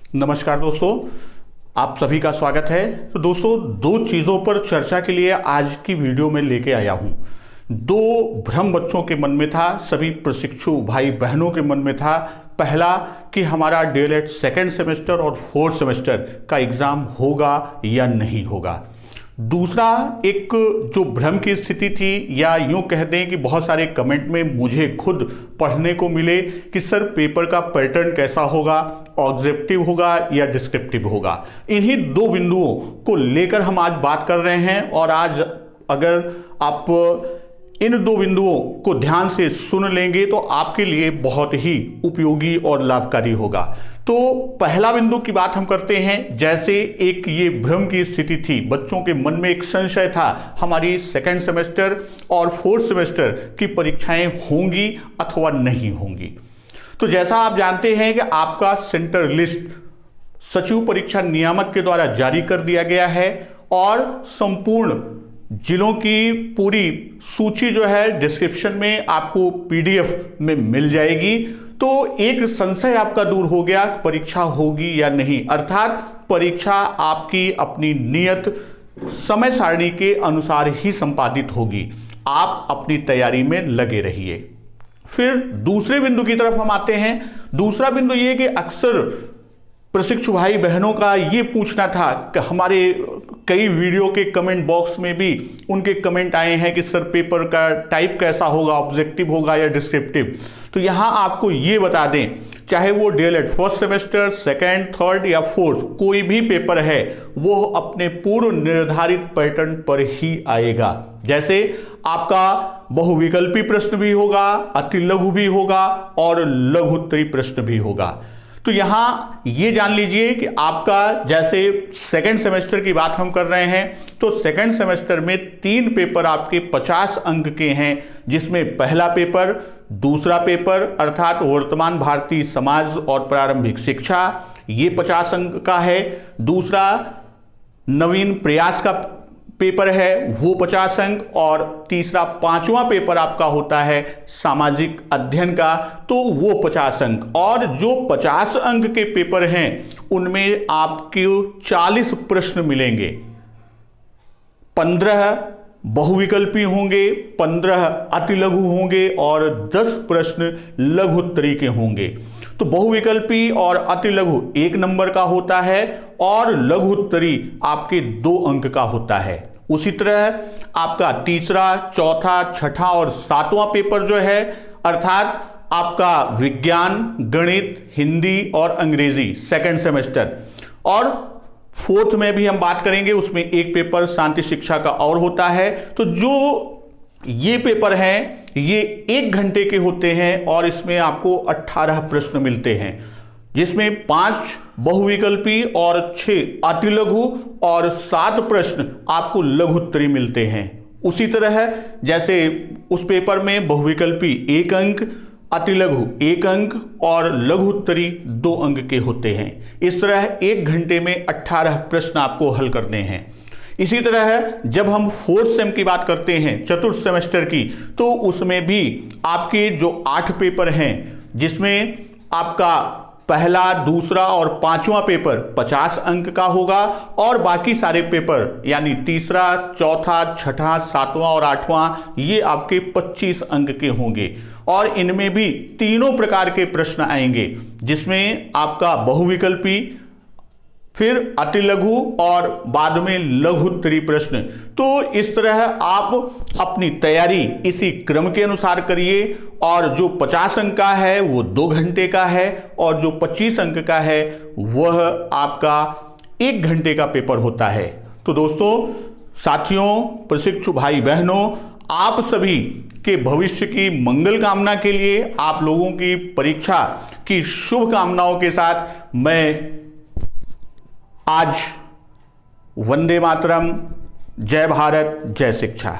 नमस्कार दोस्तों, आप सभी का स्वागत है। तो दोस्तों, दो चीज़ों पर चर्चा के लिए आज की वीडियो में लेके आया हूँ। दो भ्रम बच्चों के मन में था, सभी प्रशिक्षु भाई बहनों के मन में था। पहला कि हमारा डीएलएड सेकेंड सेमेस्टर और फोर्थ सेमेस्टर का एग्ज़ाम होगा या नहीं होगा। दूसरा एक जो भ्रम की स्थिति थी, या यूं कह दें कि बहुत सारे कमेंट में मुझे खुद पढ़ने को मिले कि सर पेपर का पैटर्न कैसा होगा, ऑब्जेक्टिव होगा या डिस्क्रिप्टिव होगा। इन्हीं दो बिंदुओं को लेकर हम आज बात कर रहे हैं। और आज अगर आप इन दो बिंदुओं को ध्यान से सुन लेंगे तो आपके लिए बहुत ही उपयोगी और लाभकारी होगा। तो पहला बिंदु की बात हम करते हैं। जैसे एक ये भ्रम की स्थिति थी, बच्चों के मन में एक संशय था, हमारी सेकेंड सेमेस्टर और फोर्थ सेमेस्टर की परीक्षाएं होंगी अथवा नहीं होंगी। तो जैसा आप जानते हैं कि आपका सेंटर लिस्ट सचिव परीक्षा नियामक के द्वारा जारी कर दिया गया है और संपूर्ण जिलों की पूरी सूची जो है डिस्क्रिप्शन में आपको पीडीएफ में मिल जाएगी। तो एक संशय आपका दूर हो गया, परीक्षा होगी या नहीं, अर्थात परीक्षा आपकी अपनी नियत समय सारणी के अनुसार ही संपादित होगी। आप अपनी तैयारी में लगे रहिए। फिर दूसरे बिंदु की तरफ हम आते हैं। दूसरा बिंदु ये कि अक्सर प्रशिक्षु भाई बहनों का ये पूछना था कि हमारे कई वीडियो के कमेंट बॉक्स में भी उनके कमेंट आए हैं कि सर पेपर का टाइप कैसा होगा, ऑब्जेक्टिव होगा या डिस्क्रिप्टिव। तो यहाँ आपको ये बता दें, चाहे वो DElEd first semester, second, third या फोर्थ कोई भी पेपर है, वो अपने पूर्व निर्धारित पैटर्न पर ही आएगा। जैसे आपका बहुविकल्पी प्रश्न भी होगा, अति लघु भी होगा और लघुत्तरी प्रश्न भी होगा। तो यहां ये जान लीजिए कि आपका जैसे सेकेंड सेमेस्टर की बात हम कर रहे हैं, तो सेकेंड सेमेस्टर में 3 पेपर आपके 50 अंक के हैं, जिसमें पहला पेपर, दूसरा पेपर अर्थात वर्तमान भारतीय समाज और प्रारंभिक शिक्षा, ये 50 अंक का है। दूसरा नवीन प्रयास का पेपर है, वो 50 अंक। और तीसरा 5वां पेपर आपका होता है सामाजिक अध्ययन का, तो वो 50 अंक। और जो 50 अंक के पेपर हैं उनमें आपको 40 प्रश्न मिलेंगे। 15 बहुविकल्पी होंगे, 15 अति लघु होंगे और 10 प्रश्न लघुत्तरी के होंगे। तो बहुविकल्पी और अति लघु 1 नंबर का होता है और लघुत्तरी आपके 2 अंक का होता है। उसी तरह आपका तीसरा, चौथा, छठा और 7वां पेपर जो है, अर्थात आपका विज्ञान, गणित, हिंदी और अंग्रेजी सेकेंड सेमेस्टर, और फोर्थ में भी हम बात करेंगे, उसमें एक पेपर शांति शिक्षा का और होता है। तो जो ये पेपर हैं ये 1 घंटे के होते हैं और इसमें आपको 18 प्रश्न मिलते हैं, जिसमें 5 बहुविकल्पी और 6 अति लघु और 7 प्रश्न आपको लघुत्तरी मिलते हैं। उसी तरह जैसे उस पेपर में बहुविकल्पी 1 अंक, अति लघु 1 अंक और लघुत्तरी 2 अंक के होते हैं। इस तरह 1 घंटे में 18 प्रश्न आपको हल करने हैं। इसी तरह जब हम फोर्थ सेम की बात करते हैं, चतुर्थ सेमेस्टर की, तो उसमें भी आपके जो 8 पेपर हैं, जिसमें आपका पहला, दूसरा और 5वां पेपर 50 अंक का होगा और बाकी सारे पेपर यानी तीसरा, चौथा, छठा, 7वां और 8वां ये आपके 25 अंक के होंगे। और इनमें भी तीनों प्रकार के प्रश्न आएंगे, जिसमें आपका बहुविकल्पी, फिर अति लघु और बाद में लघुत्तरी प्रश्न। तो इस तरह आप अपनी तैयारी इसी क्रम के अनुसार करिए। और जो 50 अंक का है वो 2 घंटे का है और जो 25 अंक का है वह आपका 1 घंटे का पेपर होता है। तो दोस्तों, साथियों, प्रशिक्षु भाई बहनों, आप सभी के भविष्य की मंगल कामना के लिए, आप लोगों की परीक्षा की शुभकामनाओं के साथ मैं आज वंदे मातरम, जय भारत, जय शिक्षा।